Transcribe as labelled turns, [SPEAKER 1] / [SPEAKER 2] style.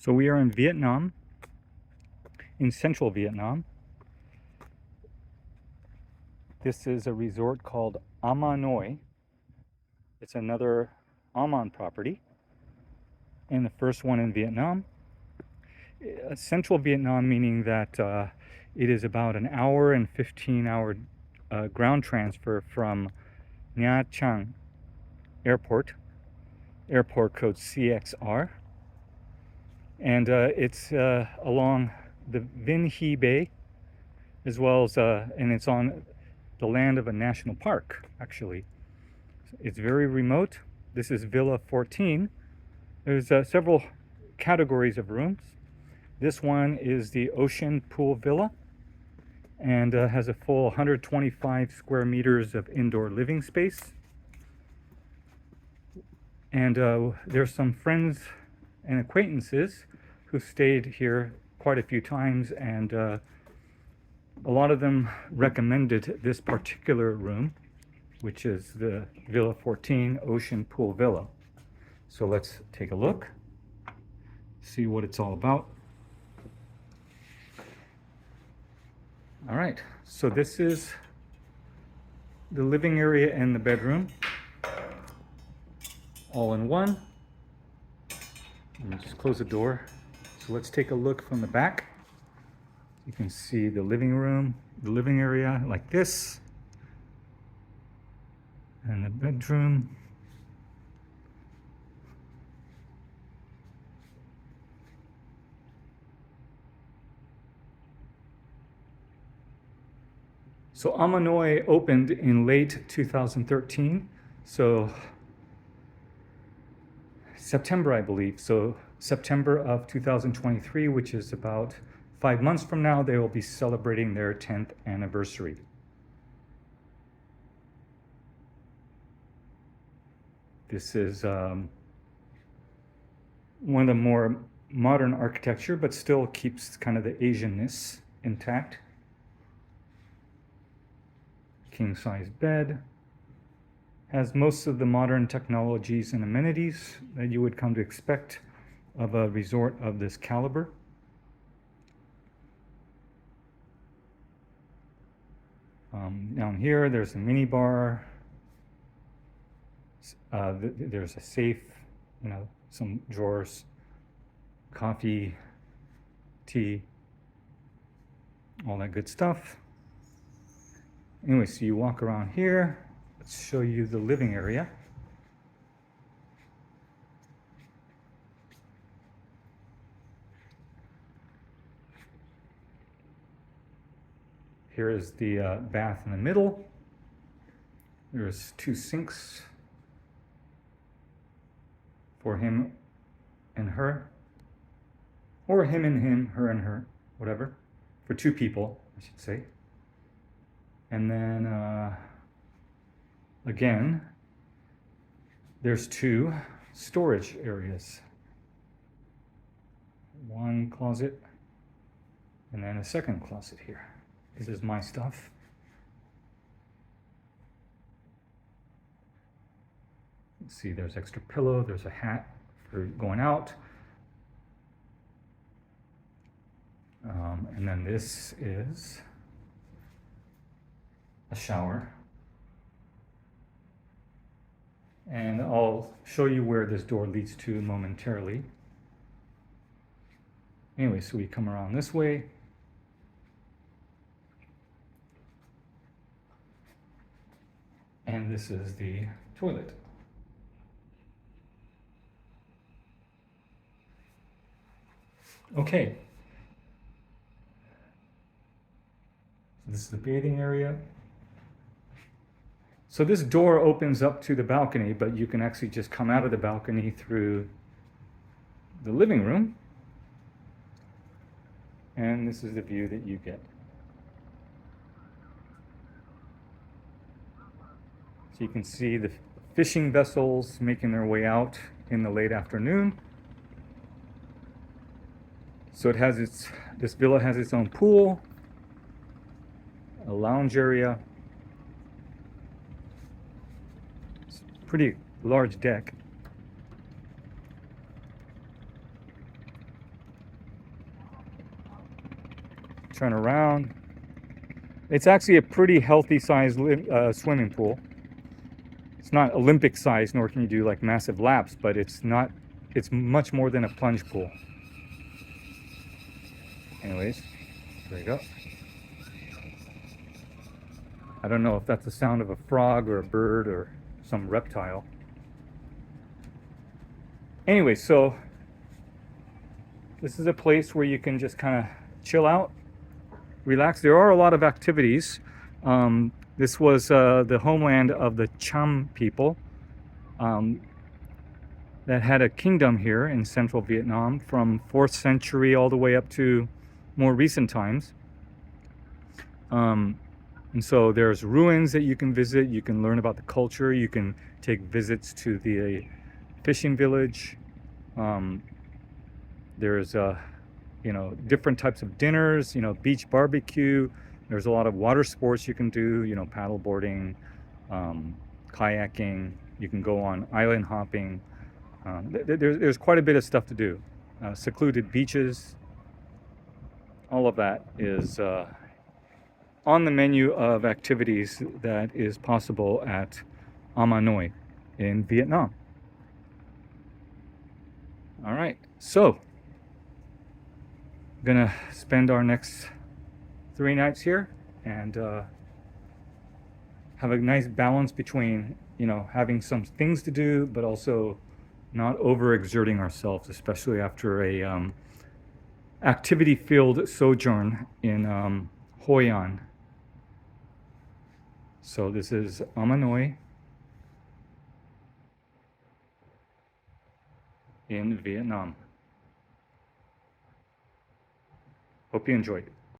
[SPEAKER 1] So we are in Vietnam, in central Vietnam. This is a resort called Amanoi. It's another Aman property, and the first one in Vietnam. Central Vietnam, meaning that it is about an hour and 15-hour ground transfer from Nha Trang Airport code CXR. And it's along the Vinh Hy Bay, as well as, and it's on the land of a national park, actually. It's very remote. This is Villa 14. There's several categories of rooms. This one is the Ocean Pool Villa, and has a full 125 square meters of indoor living space. And there's some friends and acquaintances who stayed here quite a few times, and a lot of them recommended this particular room, which is the Villa 14 Ocean Pool Villa. So let's take a look, see what it's all about. All right, so this is the living area and the bedroom, all in one. Let me just close the door. So let's take a look from the back. You can see the living room, the living area like this, and the bedroom. So Amanoi opened in late 2013, so September, I believe. So September of 2023, which is about 5 months from now, they will be celebrating their 10th anniversary. This is one of the more modern architecture, but still keeps kind of the Asianness intact. King-size bed. Has most of the modern technologies and amenities that you would come to expect of a resort of this caliber. Down here, there's a mini bar. There's a safe, some drawers, coffee, tea, all that good stuff. Anyway, so you walk around here. Let's show you the living area. Here is the bath in the middle. There's 2 sinks for him and her, or him and him, her and her, whatever, for 2 people, I should say. And then again, there's 2 storage areas. 1 closet, and then a second closet here. This is my stuff. Let's see, there's extra pillow, there's a hat for going out. And then this is a shower. And I'll show you where this door leads to momentarily. Anyway, so we come around this way. And this is the toilet. Okay. So this is the bathing area. So this door opens up to the balcony, but you can actually just come out of the balcony through the living room. And this is the view that you get. So you can see the fishing vessels making their way out in the late afternoon. So it has this villa has its own pool, a lounge area. It's a pretty large deck. turn around. It's actually a pretty healthy sized swimming pool. It's not Olympic size, nor can you do like massive laps, but it's much more than a plunge pool. Anyways, there you go. I don't know if that's the sound of a frog or a bird or some reptile. Anyway, so this is a place where you can just kind of chill out, relax. There are a lot of activities. This was the homeland of the Cham people that had a kingdom here in central Vietnam from 4th century all the way up to more recent times. And so there's ruins that you can visit. You can learn about the culture. You can take visits to the fishing village. There's different types of dinners, beach barbecue. There's a lot of water sports you can do, paddle boarding, kayaking. You can go on island hopping. There's quite a bit of stuff to do. Secluded beaches. All of that is on the menu of activities that is possible at Amanoi in Vietnam. All right, so I'm gonna spend our next 3 nights here and have a nice balance between having some things to do, but also not overexerting ourselves, especially after a activity-filled sojourn in Hoi An. So this is Amanoi in Vietnam. Hope you enjoyed it.